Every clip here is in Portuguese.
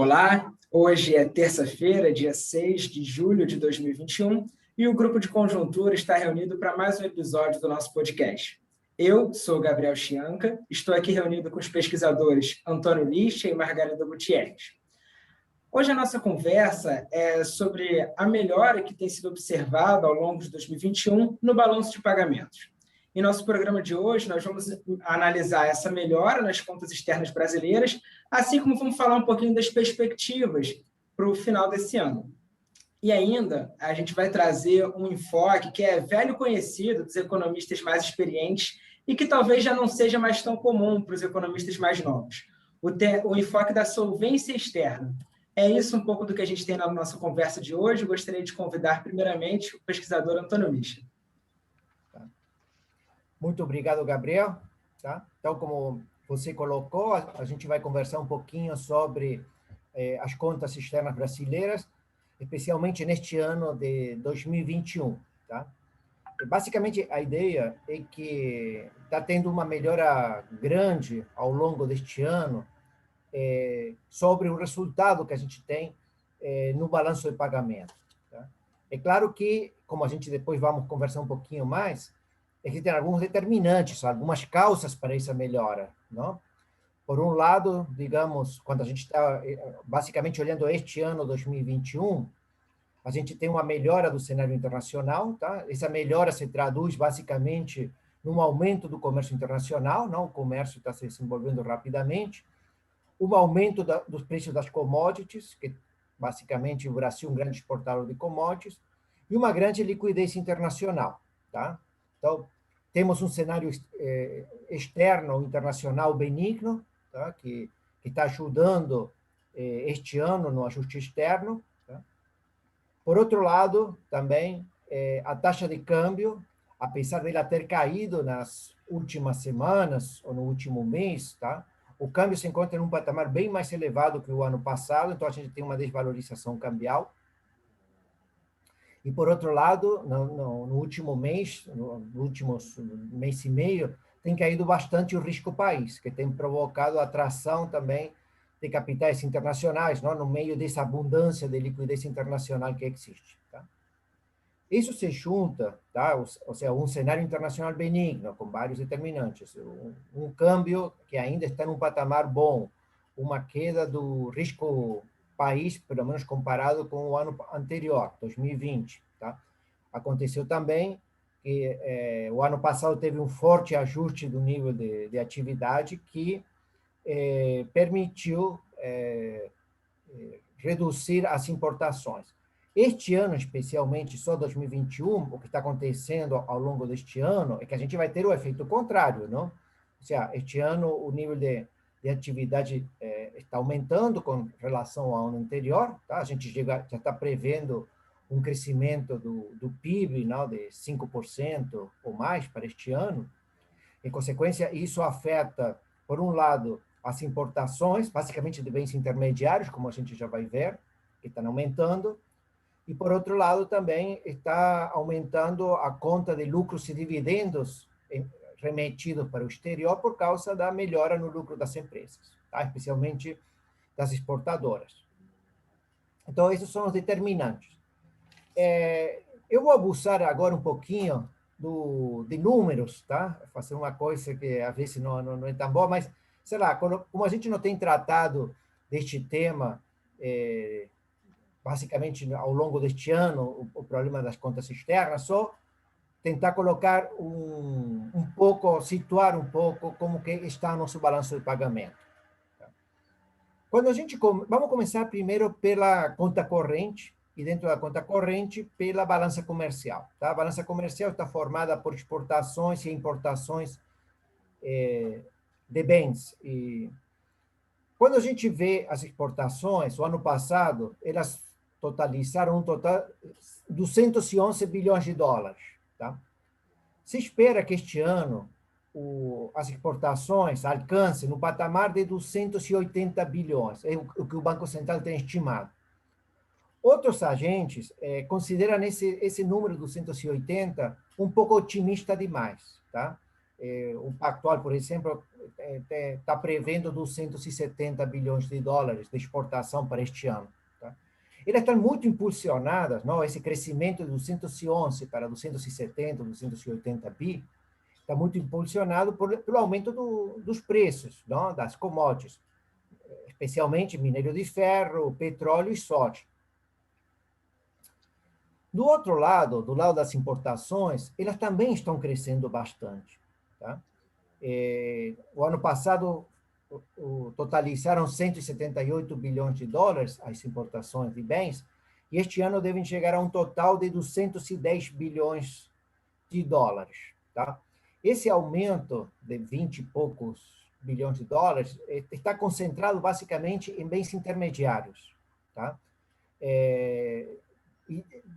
Olá, hoje é terça-feira, dia 6 de julho de 2021, e o Grupo de Conjuntura está reunido para mais um episódio do nosso podcast. Eu sou Gabriel Chianca, estou aqui reunido com os pesquisadores Antônio Lixa e Margarida Gutierrez. Hoje a nossa conversa é sobre a melhora que tem sido observada ao longo de 2021 no balanço de pagamentos. Em nosso programa de hoje, nós vamos analisar essa melhora nas contas externas brasileiras, assim como vamos falar um pouquinho das perspectivas para o final desse ano. E ainda, a gente vai trazer um enfoque que é velho conhecido dos economistas mais experientes e que talvez já não seja mais tão comum para os economistas mais novos. O enfoque da solvência externa. É isso um pouco do que a gente tem na nossa conversa de hoje. Eu gostaria de convidar, primeiramente, o pesquisador Antônio Lixa. Muito obrigado, Gabriel. Tá? Então, como você colocou, a gente vai conversar um pouquinho sobre as contas externas brasileiras, especialmente neste ano de 2021. Tá? Basicamente, a ideia é que está tendo uma melhora grande ao longo deste ano sobre o resultado que a gente tem no balanço de pagamento. Tá? É claro que, como a gente depois vamos conversar um pouquinho mais, existem alguns determinantes, algumas causas para essa melhora, não? Por um lado, digamos, quando a gente está basicamente olhando este ano 2021, a gente tem uma melhora do cenário internacional, tá? Essa melhora se traduz basicamente num aumento do comércio internacional, não? O comércio está se desenvolvendo rapidamente, um aumento dos preços das commodities, que basicamente o Brasil é um grande exportador de commodities, e uma grande liquidez internacional, tá? Então, temos um cenário externo, internacional benigno, tá? que está ajudando este ano no ajuste externo. Tá? Por outro lado, também, a taxa de câmbio, apesar dela ter caído nas últimas semanas ou no último mês, tá? O câmbio se encontra em um patamar bem mais elevado que o ano passado, então a gente tem uma desvalorização cambial. E, por outro lado, no último mês, no último mês e meio, tem caído bastante o risco país, que tem provocado a atração também de capitais internacionais, não? No meio dessa abundância de liquidez internacional que existe. Tá? Isso se junta, tá? Ou seja, um cenário internacional benigno, com vários determinantes, um câmbio que ainda está num patamar bom, uma queda do risco país, pelo menos comparado com o ano anterior, 2020. Tá? Aconteceu também que o ano passado teve um forte ajuste do nível de atividade que permitiu reduzir as importações. Este ano, especialmente, só 2021, o que está acontecendo ao longo deste ano é que a gente vai ter o efeito contrário, não? Ou seja, este ano o nível de atividade está aumentando com relação ao ano anterior, tá? A gente já está prevendo um crescimento do PIB, não, de 5% ou mais para este ano. Em consequência, isso afeta, por um lado, as importações, basicamente de bens intermediários, como a gente já vai ver, que estão aumentando, e, por outro lado, também está aumentando a conta de lucros e dividendos remetidos para o exterior por causa da melhora no lucro das empresas, tá? Especialmente das exportadoras. Então, esses são os determinantes. Eu vou abusar agora um pouquinho de números, tá? Fazer uma coisa que às vezes não é tão boa, mas, sei lá, como a gente não tem tratado deste tema, basicamente ao longo deste ano, o problema das contas externas, só tentar colocar situar um pouco como que está nosso balanço de pagamento. Quando vamos começar primeiro pela conta corrente, e dentro da conta corrente, pela balança comercial. Tá? A balança comercial está formada por exportações e importações de bens. E quando a gente vê as exportações, o ano passado, elas totalizaram um total de 211 bilhões de dólares. Tá? Se espera que este ano as exportações alcancem no patamar de 280 bilhões, é o que o Banco Central tem estimado. Outros agentes consideram esse número 280 um pouco otimista demais. Tá? O Pactual, por exemplo, está prevendo 270 bilhões de dólares de exportação para este ano. Tá? Elas estão muito impulsionadas, não? Esse crescimento de 211 para 270, 280 bi, está muito impulsionado pelo aumento dos preços, não? Das commodities, especialmente minério de ferro, petróleo e soja. Do outro lado, do lado das importações, elas também estão crescendo bastante. Tá? O ano passado totalizaram 178 bilhões de dólares as importações de bens, e este ano devem chegar a um total de 210 bilhões de dólares. Tá? Esse aumento de 20 e poucos bilhões de dólares está concentrado basicamente em bens intermediários. Tá?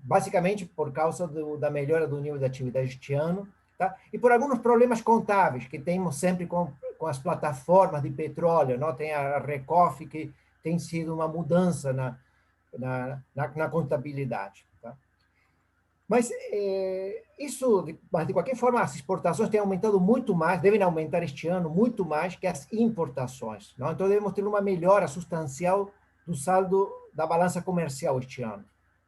Basicamente por causa da melhora do nível de atividade este ano, tá? E por alguns problemas contábeis que temos sempre com as plataformas de petróleo, não? Tem a Recoff, que tem sido uma mudança na contabilidade. Tá? Mas de qualquer forma, as exportações têm aumentado muito mais, devem aumentar este ano muito mais que as importações. Não? Então, devemos ter uma melhora substancial do saldo da balança comercial este ano.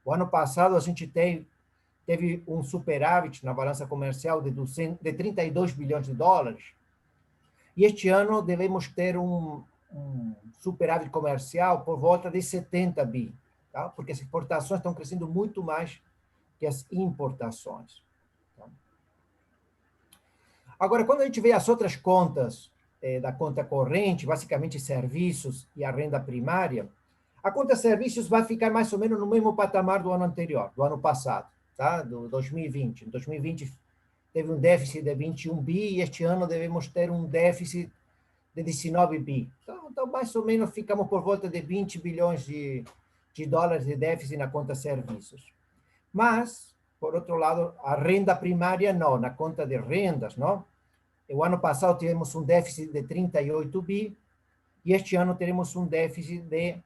O ano passado, a gente teve um superávit na balança comercial de 32 bilhões de dólares, e este ano devemos ter um superávit comercial por volta de 70 bi, tá? Porque as exportações estão crescendo muito mais que as importações. Tá? Agora, quando a gente vê as outras contas da conta corrente, basicamente serviços e a renda primária, a conta serviços vai ficar mais ou menos no mesmo patamar do ano anterior, do ano passado, tá? Do 2020. Em 2020 teve um déficit de 21 bi e este ano devemos ter um déficit de 19 bi. Então mais ou menos ficamos por volta de 20 bilhões de dólares de déficit na conta serviços. Mas, por outro lado, a renda primária não, na conta de rendas, não? O ano passado tivemos um déficit de 38 bi e este ano teremos um déficit de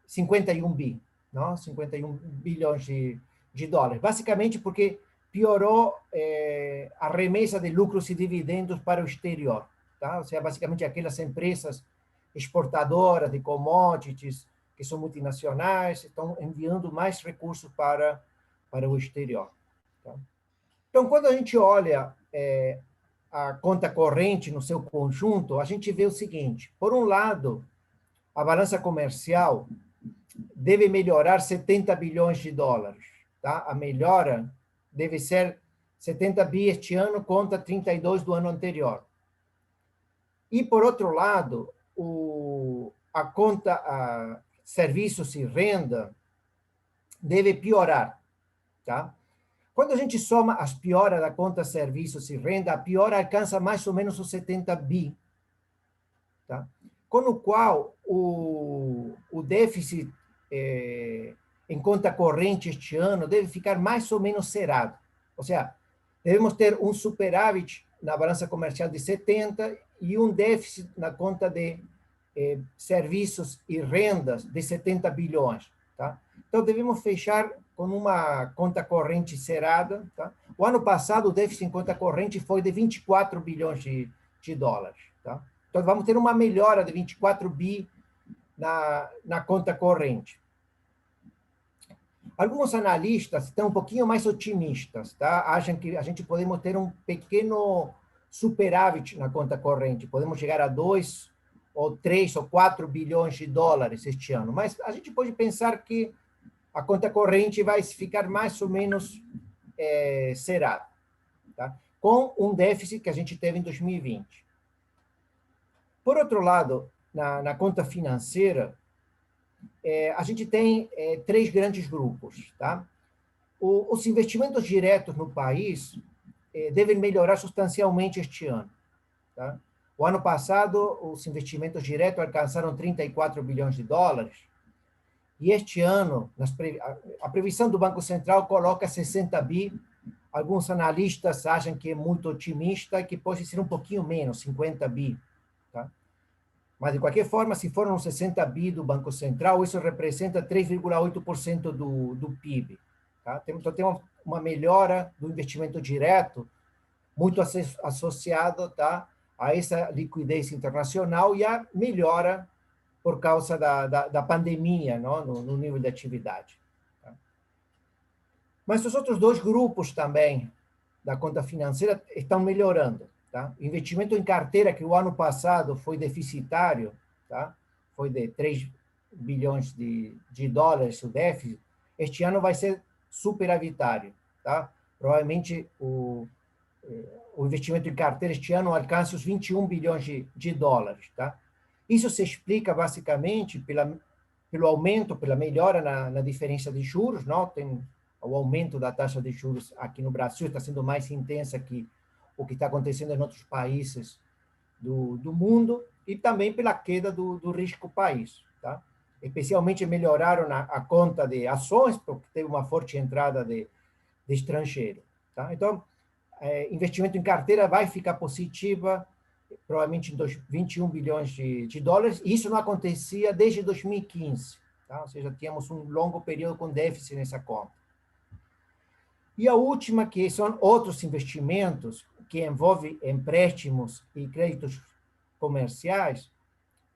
51 bi, não? 51 bilhões de dólares. Basicamente porque piorou a remessa de lucros e dividendos para o exterior. Tá? Ou seja, basicamente aquelas empresas exportadoras de commodities, que são multinacionais, estão enviando mais recursos para o exterior. Tá? Então, quando a gente olha a conta corrente no seu conjunto, a gente vê o seguinte: por um lado, a balança comercial deve melhorar 70 bilhões de dólares. Tá? A melhora deve ser 70 bi este ano contra 32 do ano anterior. E, por outro lado, a conta serviços e renda deve piorar. Tá? Quando a gente soma as pioras da conta serviços e renda, a piora alcança mais ou menos os 70 bi. Tá? Com o qual o déficit em conta corrente este ano deve ficar mais ou menos zerado. Ou seja, devemos ter um superávit na balança comercial de 70 e um déficit na conta de serviços e rendas de 70 bilhões. Tá? Então, devemos fechar com uma conta corrente zerada. Tá? O ano passado, o déficit em conta corrente foi de 24 bilhões de dólares. Tá? Então, vamos ter uma melhora de 24 bi na conta corrente. Alguns analistas estão um pouquinho mais otimistas, tá? Acham que a gente podemos ter um pequeno superávit na conta corrente, podemos chegar a 2 ou 3 ou 4 bilhões de dólares este ano, mas a gente pode pensar que a conta corrente vai ficar mais ou menos zerada, tá? Com um déficit que a gente teve em 2020. Por outro lado, na conta financeira, a gente tem 3 grandes grupos. Tá? Os investimentos diretos no país devem melhorar substancialmente este ano. Tá? O ano passado, os investimentos diretos alcançaram 34 bilhões de dólares, e este ano, a previsão do Banco Central coloca 60 bi. Alguns analistas acham que é muito otimista, que pode ser um pouquinho menos, 50 bi. Tá? Mas, de qualquer forma, se for uns 60 bi do Banco Central, isso representa 3,8% do PIB. Tá? Então, tem uma melhora do investimento direto, muito associado, tá, a essa liquidez internacional e a melhora por causa da pandemia, não? No nível de atividade. Tá? Mas os outros dois grupos também da conta financeira estão melhorando. Tá? Investimento em carteira, que o ano passado foi deficitário, tá? Foi de 3 bilhões de dólares o déficit, este ano vai ser superavitário. Tá? Provavelmente o investimento em carteira este ano alcança os 21 bilhões de dólares. Tá? Isso se explica basicamente pelo aumento, pela melhora na diferença de juros. Não? Tem o aumento da taxa de juros aqui no Brasil está sendo mais intensa que o que está acontecendo em outros países do mundo, e também pela queda do risco país. Tá? Especialmente melhoraram a conta de ações, porque teve uma forte entrada de estrangeiro. Tá? Então, investimento em carteira vai ficar positiva, provavelmente em 21 bilhões de dólares, e isso não acontecia desde 2015. Tá? Ou seja, tínhamos um longo período com déficit nessa conta. E a última, que são outros investimentos, que envolve empréstimos e créditos comerciais,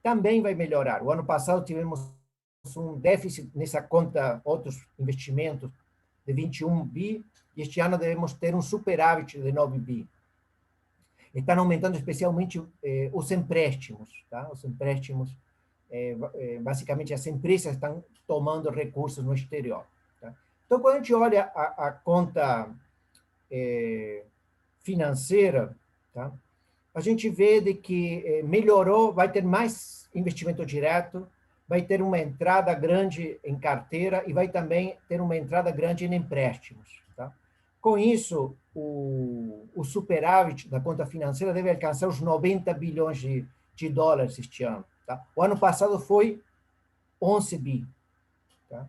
também vai melhorar. O ano passado tivemos um déficit nessa conta, outros investimentos, de 21 bi, e este ano devemos ter um superávit de 9 bi. Estão aumentando especialmente os empréstimos. Tá? Os empréstimos, basicamente, as empresas estão tomando recursos no exterior. Tá? Então, quando a gente olha a conta financeira, tá? A gente vê de que melhorou, vai ter mais investimento direto, vai ter uma entrada grande em carteira e vai também ter uma entrada grande em empréstimos. Tá? Com isso, o superávit da conta financeira deve alcançar os 90 bilhões de dólares este ano. Tá? O ano passado foi 11 bi. Tá?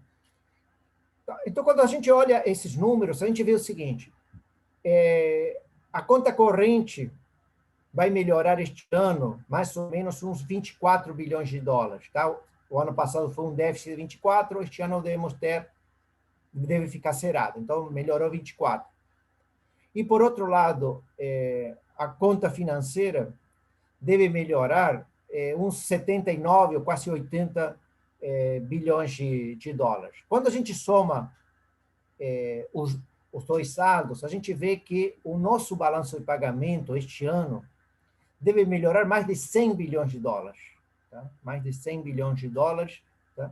Então, quando a gente olha esses números, a gente vê o seguinte: a conta corrente vai melhorar este ano mais ou menos uns 24 bilhões de dólares. Tá? O ano passado foi um déficit de 24, este ano deve ficar zerado. Então, melhorou 24. E, por outro lado, a conta financeira deve melhorar uns 79 ou quase 80 bilhões de dólares. Quando a gente soma os dois saldos, a gente vê que o nosso balanço de pagamento este ano deve melhorar mais de 100 bilhões de dólares. Tá? Mais de 100 bilhões de dólares, tá?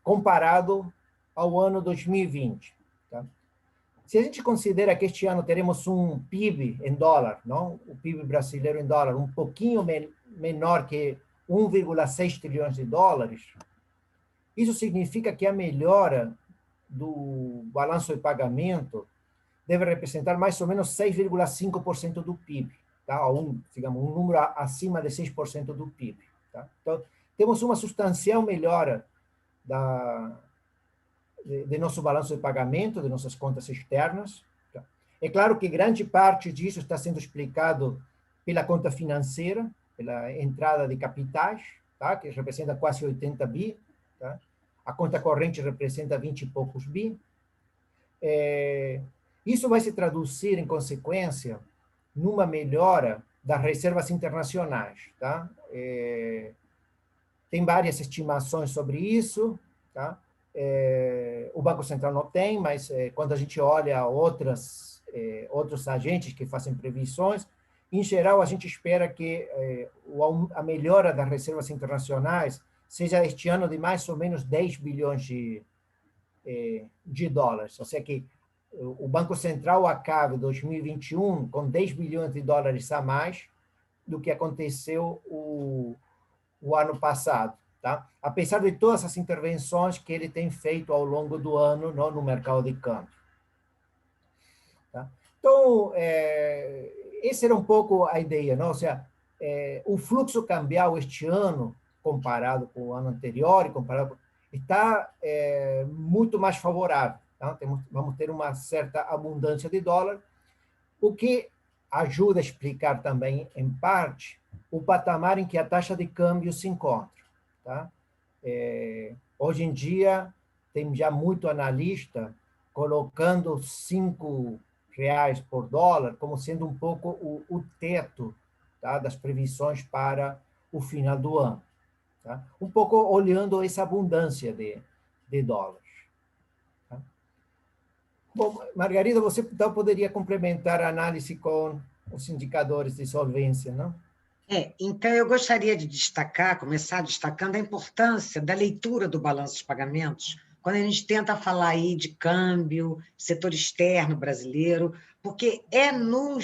Comparado ao ano 2020. Tá? Se a gente considera que este ano teremos um PIB em dólar, não? O PIB brasileiro em dólar, um pouquinho menor que 1,6 trilhões de dólares, isso significa que a melhora do balanço de pagamento deve representar mais ou menos 6,5% do PIB. Tá? Digamos, um número acima de 6% do PIB. Tá? Então, temos uma substancial melhora de nosso balanço de pagamento, de nossas contas externas. Tá? É claro que grande parte disso está sendo explicado pela conta financeira, pela entrada de capitais, tá? Que representa quase 80 bi. Tá? A conta corrente representa 20 e poucos bi. Isso vai se traduzir, em consequência, numa melhora das reservas internacionais. Tá? Tem várias estimações sobre isso. Tá? O Banco Central não tem, mas quando a gente olha outros agentes que fazem previsões, em geral, a gente espera que a melhora das reservas internacionais seja este ano de mais ou menos 10 bilhões de dólares. Ou seja, que o Banco Central acabe 2021 com 10 bilhões de dólares a mais do que aconteceu o ano passado. Tá? Apesar de todas as intervenções que ele tem feito ao longo do ano no mercado de câmbio. Tá? Então, essa era um pouco a ideia. Não? Ou seja, o fluxo cambial este ano, comparado com o ano anterior, está muito mais favorável. Tá? Vamos ter uma certa abundância de dólar, o que ajuda a explicar também, em parte, o patamar em que a taxa de câmbio se encontra. Tá? Hoje em dia, tem já muito analista colocando R$ 5 por dólar como sendo um pouco o teto tá, das previsões para o final do ano. Tá? Um pouco olhando essa abundância de dólares. Tá? Bom, Margarida, você então poderia complementar a análise com os indicadores de solvência, não? Então, eu gostaria de começar destacando a importância da leitura do balanço de pagamentos, quando a gente tenta falar aí de câmbio, setor externo brasileiro, porque é no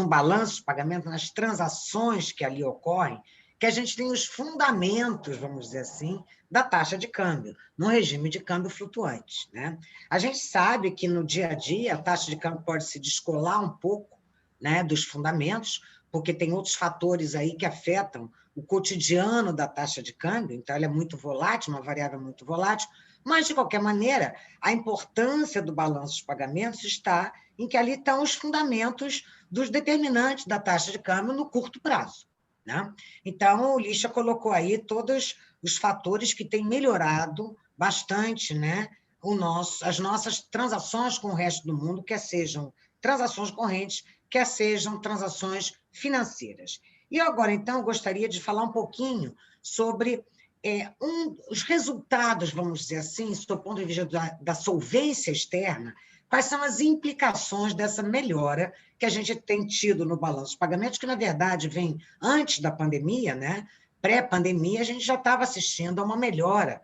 balanço de pagamento, nas transações que ali ocorrem, que a gente tem os fundamentos, vamos dizer assim, da taxa de câmbio, no regime de câmbio flutuante, né? A gente sabe que no dia a dia a taxa de câmbio pode se descolar um pouco, né, dos fundamentos, porque tem outros fatores aí que afetam o cotidiano da taxa de câmbio, então ela é muito volátil, uma variável muito volátil, mas, de qualquer maneira, a importância do balanço de pagamentos está em que ali estão os fundamentos dos determinantes da taxa de câmbio no curto prazo, né? Então, o Lixa colocou aí todos os fatores que têm melhorado bastante, né, as nossas transações com o resto do mundo, quer sejam transações correntes, quer sejam transações financeiras. E agora, então, eu gostaria de falar um pouquinho sobre os resultados, vamos dizer assim, do ponto de vista da solvência externa, quais são as implicações dessa melhora que a gente tem tido no balanço de pagamentos, que, na verdade, vem antes da pandemia, né? Pré-pandemia, a gente já estava assistindo a uma melhora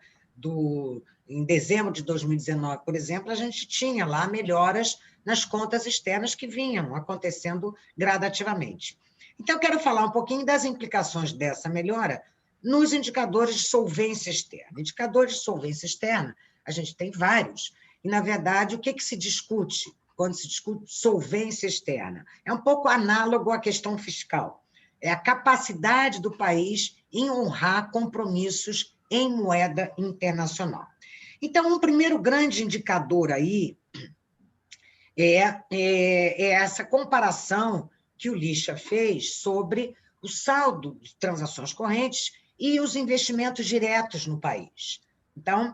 em dezembro de 2019, por exemplo, a gente tinha lá melhoras nas contas externas que vinham acontecendo gradativamente. Então, eu quero falar um pouquinho das implicações dessa melhora nos indicadores de solvência externa. Indicadores de solvência externa, a gente tem vários. E, na verdade, o que se discute quando se discute solvência externa? É um pouco análogo à questão fiscal. É a capacidade do país em honrar compromissos em moeda internacional. Então, um primeiro grande indicador aí é essa comparação que o Lixa fez sobre o saldo de transações correntes e os investimentos diretos no país. Então,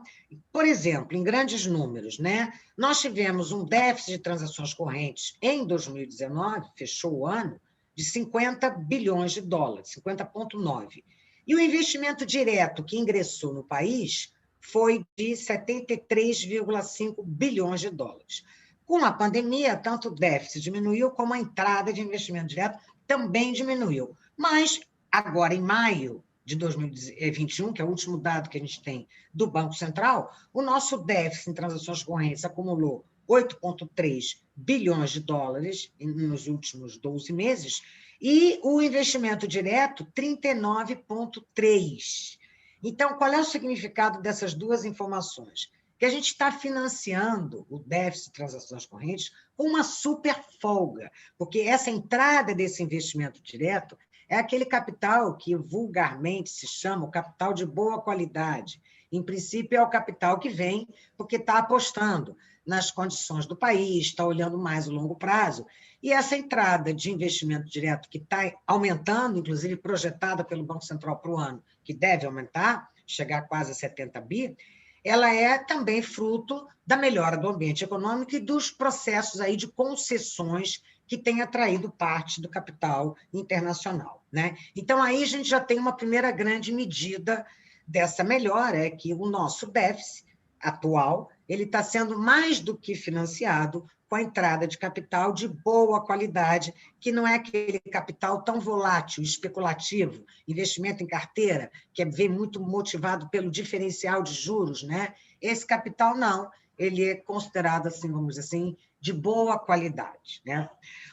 por exemplo, em grandes números, né, nós tivemos um déficit de transações correntes em 2019, fechou o ano, de 50 bilhões de dólares, 50,9. E o investimento direto que ingressou no país foi de 73,5 bilhões de dólares. Com a pandemia, tanto o déficit diminuiu, como a entrada de investimento direto também diminuiu. Mas, agora, em maio de 2021, que é o último dado que a gente tem do Banco Central, o nosso déficit em transações correntes acumulou 8,3 bilhões de dólares nos últimos 12 meses, e o investimento direto, 39,3. Então, qual é o significado dessas duas informações? Que a gente está financiando o déficit de transações correntes com uma super folga, porque essa entrada desse investimento direto é aquele capital que vulgarmente se chama o capital de boa qualidade. Em princípio, é o capital que vem porque está apostando nas condições do país, está olhando mais o longo prazo. E essa entrada de investimento direto que está aumentando, inclusive projetada pelo Banco Central para o ano, que deve aumentar, chegar quase a 70 bi, ela é também fruto da melhora do ambiente econômico e dos processos aí de concessões que têm atraído parte do capital internacional, né? Então, aí a gente já tem uma primeira grande medida dessa melhora, é que o nosso déficit atual ele está sendo mais do que financiado com a entrada de capital de boa qualidade, que não é aquele capital tão volátil, especulativo, investimento em carteira, que vem muito motivado pelo diferencial de juros, né? Esse capital não, ele é considerado, assim, vamos dizer assim, de boa qualidade, né?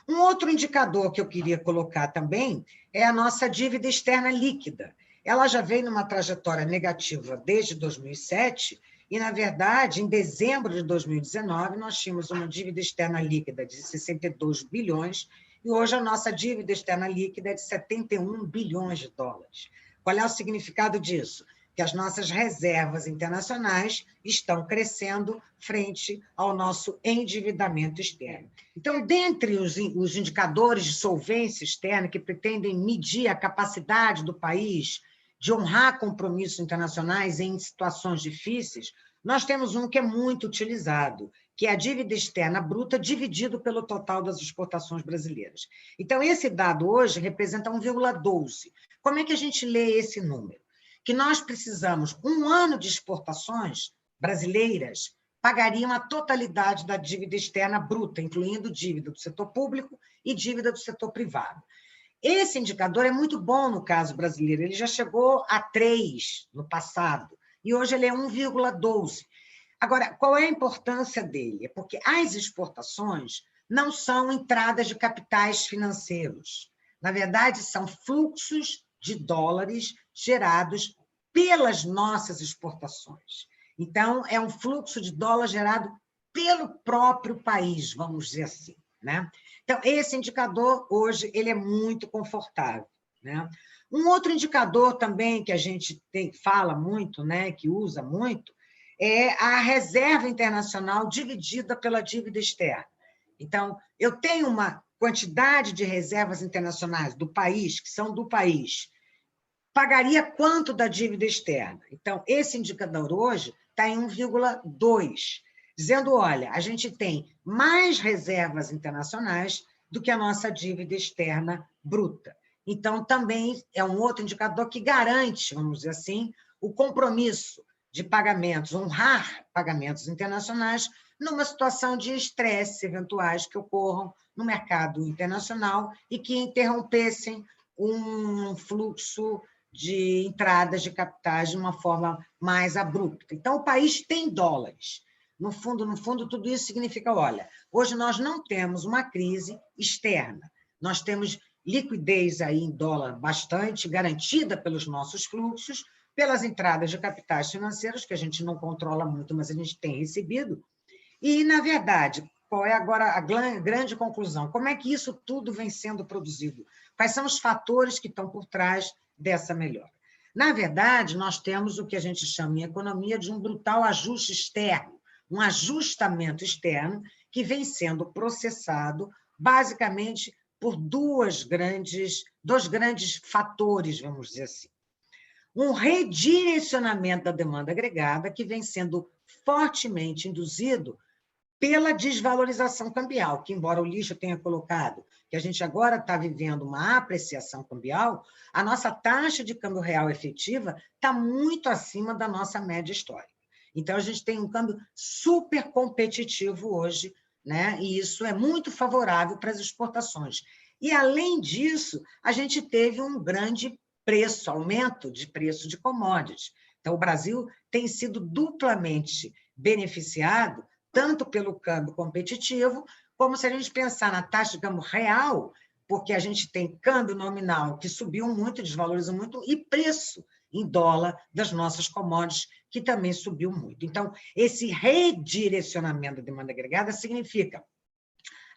Um outro indicador que eu queria colocar também é a nossa dívida externa líquida. Ela já vem numa trajetória negativa desde 2007, e, na verdade, em dezembro de 2019, nós tínhamos uma dívida externa líquida de 62 bilhões, e hoje a nossa dívida externa líquida é de 71 bilhões de dólares. Qual é o significado disso? Que as nossas reservas internacionais estão crescendo frente ao nosso endividamento externo. Então, dentre os indicadores de solvência externa que pretendem medir a capacidade do país de honrar compromissos internacionais em situações difíceis, nós temos um que é muito utilizado, que é a dívida externa bruta dividido pelo total das exportações brasileiras. Então, esse dado hoje representa 1,12. Como é que a gente lê esse número? Que nós precisamos, um ano de exportações brasileiras pagariam a totalidade da dívida externa bruta, incluindo dívida do setor público e dívida do setor privado. Esse indicador é muito bom no caso brasileiro, ele já chegou a 3 no passado, e hoje ele é 1,12. Agora, qual é a importância dele? É porque as exportações não são entradas de capitais financeiros. Na verdade, são fluxos de dólares gerados pelas nossas exportações. Então, é um fluxo de dólar gerado pelo próprio país, vamos dizer assim, né? Então, esse indicador, hoje, ele é muito confortável, né? Um outro indicador também que a gente fala muito, né, que usa muito, é a reserva internacional dividida pela dívida externa. Então, eu tenho uma quantidade de reservas internacionais do país, que são do país, pagaria quanto da dívida externa? Então, esse indicador hoje está em 1,2, dizendo, olha, a gente tem mais reservas internacionais do que a nossa dívida externa bruta. Então, também é um outro indicador que garante, vamos dizer assim, o compromisso de pagamentos, honrar pagamentos internacionais numa situação de estresse eventuais que ocorram no mercado internacional e que interrompessem um fluxo de entradas de capitais de uma forma mais abrupta. Então, o país tem dólares. No fundo, tudo isso significa, olha, hoje nós não temos uma crise externa, nós temos liquidez aí em dólar bastante garantida pelos nossos fluxos, pelas entradas de capitais financeiros, que a gente não controla muito, mas a gente tem recebido. E, na verdade, qual é agora a grande conclusão? Como é que isso tudo vem sendo produzido? Quais são os fatores que estão por trás dessa melhora? Na verdade, nós temos o que a gente chama em economia de um brutal ajuste externo, um ajustamento externo que vem sendo processado basicamente por dois grandes fatores, vamos dizer assim. Um redirecionamento da demanda agregada que vem sendo fortemente induzido pela desvalorização cambial, que, embora o lixo tenha colocado que a gente agora está vivendo uma apreciação cambial, a nossa taxa de câmbio real efetiva está muito acima da nossa média histórica. Então, a gente tem um câmbio super competitivo hoje, né? E isso é muito favorável para as exportações. E, além disso, a gente teve um grande aumento de preço de commodities. Então, o Brasil tem sido duplamente beneficiado, tanto pelo câmbio competitivo, como se a gente pensar na taxa de câmbio real, porque a gente tem câmbio nominal que subiu muito, desvalorizou muito, e preço em dólar das nossas commodities, que também subiu muito. Então, esse redirecionamento da demanda agregada significa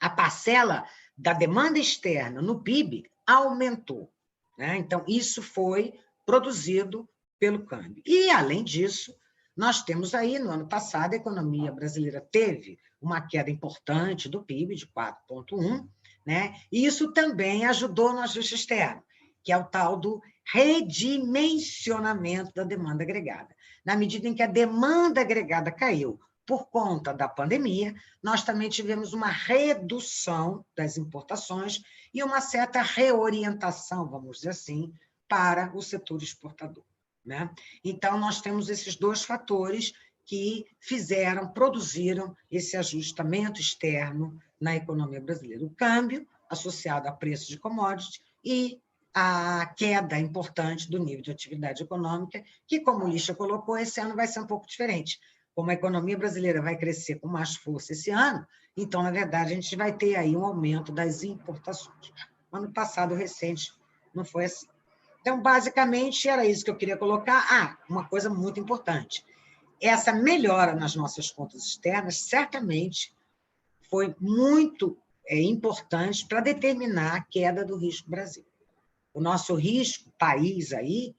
a parcela da demanda externa no PIB aumentou, né? Então, isso foi produzido pelo câmbio. E, além disso, nós temos aí, no ano passado, a economia brasileira teve uma queda importante do PIB, de 4,1%, né? E isso também ajudou no ajuste externo, que é o tal do redimensionamento da demanda agregada. Na medida em que a demanda agregada caiu por conta da pandemia, nós também tivemos uma redução das importações e uma certa reorientação, vamos dizer assim, para o setor exportador, né? Então, nós temos esses dois fatores que produziram esse ajustamento externo na economia brasileira. O câmbio, associado a preço de commodities, e a queda importante do nível de atividade econômica, que, como o Lixa colocou, esse ano vai ser um pouco diferente. Como a economia brasileira vai crescer com mais força esse ano, então, na verdade, a gente vai ter aí um aumento das importações. Ano passado, recente, não foi assim. Então, basicamente, era isso que eu queria colocar. Uma coisa muito importante. Essa melhora nas nossas contas externas, certamente, foi muito importante para determinar a queda do risco Brasil. O nosso risco, país aí,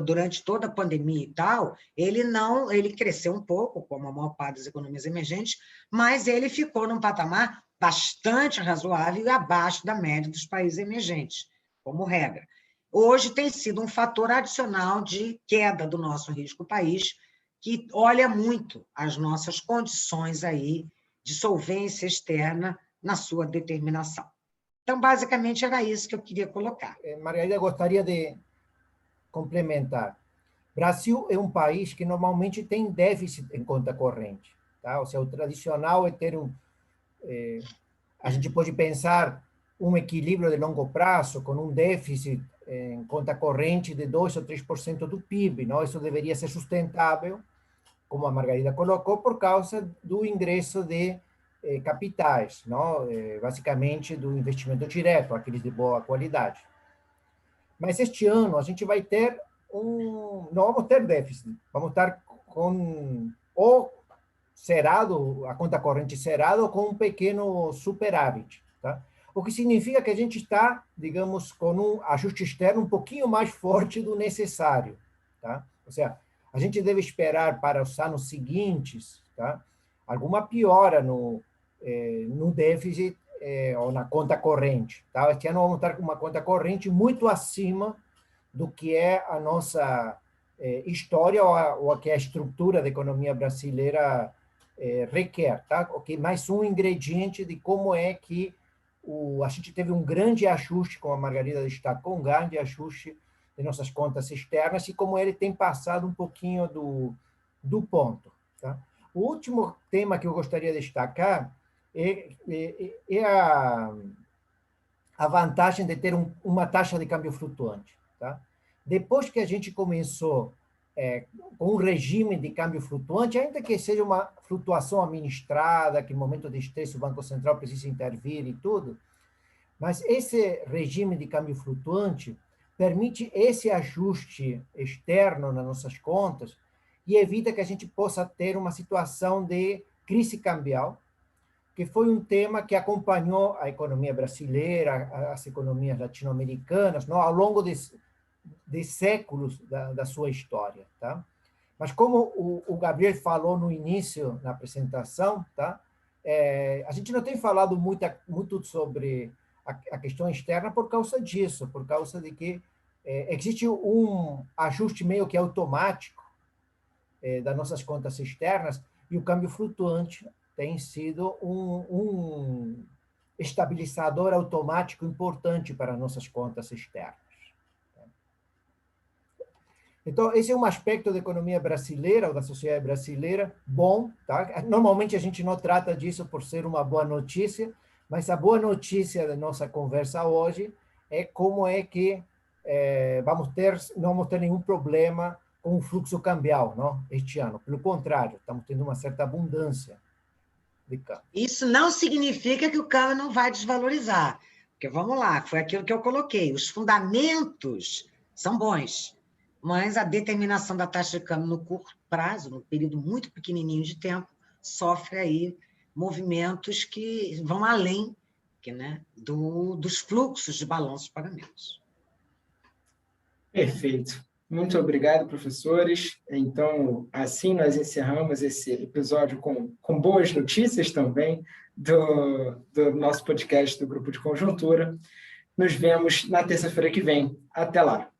durante toda a pandemia e tal, ele cresceu um pouco, como a maior parte das economias emergentes, mas ele ficou num patamar bastante razoável e abaixo da média dos países emergentes, como regra. Hoje tem sido um fator adicional de queda do nosso risco país, que olha muito as nossas condições aí de solvência externa na sua determinação. Então, basicamente, era isso que eu queria colocar. Margarida, gostaria de complementar. Brasil é um país que normalmente tem déficit em conta corrente. Tá? Ou seja, o tradicional é ter a gente pode pensar um equilíbrio de longo prazo com um déficit em conta corrente de 2 ou 3% do PIB. Não? Isso deveria ser sustentável, como a Margarida colocou, por causa do ingresso de capitais, não? Basicamente do investimento direto, aqueles de boa qualidade. Mas este ano a gente vai ter não vamos ter déficit, vamos estar com a conta corrente cerrada ou com um pequeno superávit, tá? O que significa que a gente está, digamos, com um ajuste externo um pouquinho mais forte do necessário, tá? Ou seja, a gente deve esperar para os anos seguintes, tá? Alguma piora no déficit ou na conta corrente, tá? Este ano vamos estar com uma conta corrente muito acima do que é a nossa história ou que a estrutura da economia brasileira requer, tá? Ok, mais um ingrediente de como é que a gente teve um grande ajuste, como a Margarida destacou, um grande ajuste de nossas contas externas e como ele tem passado um pouquinho do ponto, tá? O último tema que eu gostaria de destacar é a vantagem de ter uma taxa de câmbio flutuante. Tá? Depois que a gente começou com um regime de câmbio flutuante, ainda que seja uma flutuação administrada, que no momento de estresse o Banco Central precisa intervir e tudo, mas esse regime de câmbio flutuante permite esse ajuste externo nas nossas contas e evita que a gente possa ter uma situação de crise cambial, que foi um tema que acompanhou a economia brasileira, as economias latino-americanas, não, ao longo de séculos da sua história, tá? Mas como o Gabriel falou no início, na apresentação, tá? A gente não tem falado muito sobre a questão externa por causa disso, por causa de que existe um ajuste meio que automático das nossas contas externas e o câmbio flutuante tem sido um estabilizador automático importante para nossas contas externas. Então, esse é um aspecto da economia brasileira, ou da sociedade brasileira, bom. Tá? Normalmente, a gente não trata disso por ser uma boa notícia, mas a boa notícia da nossa conversa hoje é como é que não vamos ter nenhum problema com o fluxo cambial, não? Este ano. Pelo contrário, estamos tendo uma certa abundância de câmbio. Isso não significa que o câmbio não vai desvalorizar, porque, vamos lá, foi aquilo que eu coloquei, os fundamentos são bons, mas a determinação da taxa de câmbio no curto prazo, num período muito pequenininho de tempo, sofre aí movimentos que vão além dos fluxos de balanço de pagamentos. Perfeito. Muito obrigado, professores. Então, assim nós encerramos esse episódio com boas notícias também do nosso podcast do Grupo de Conjuntura. Nos vemos na terça-feira que vem. Até lá.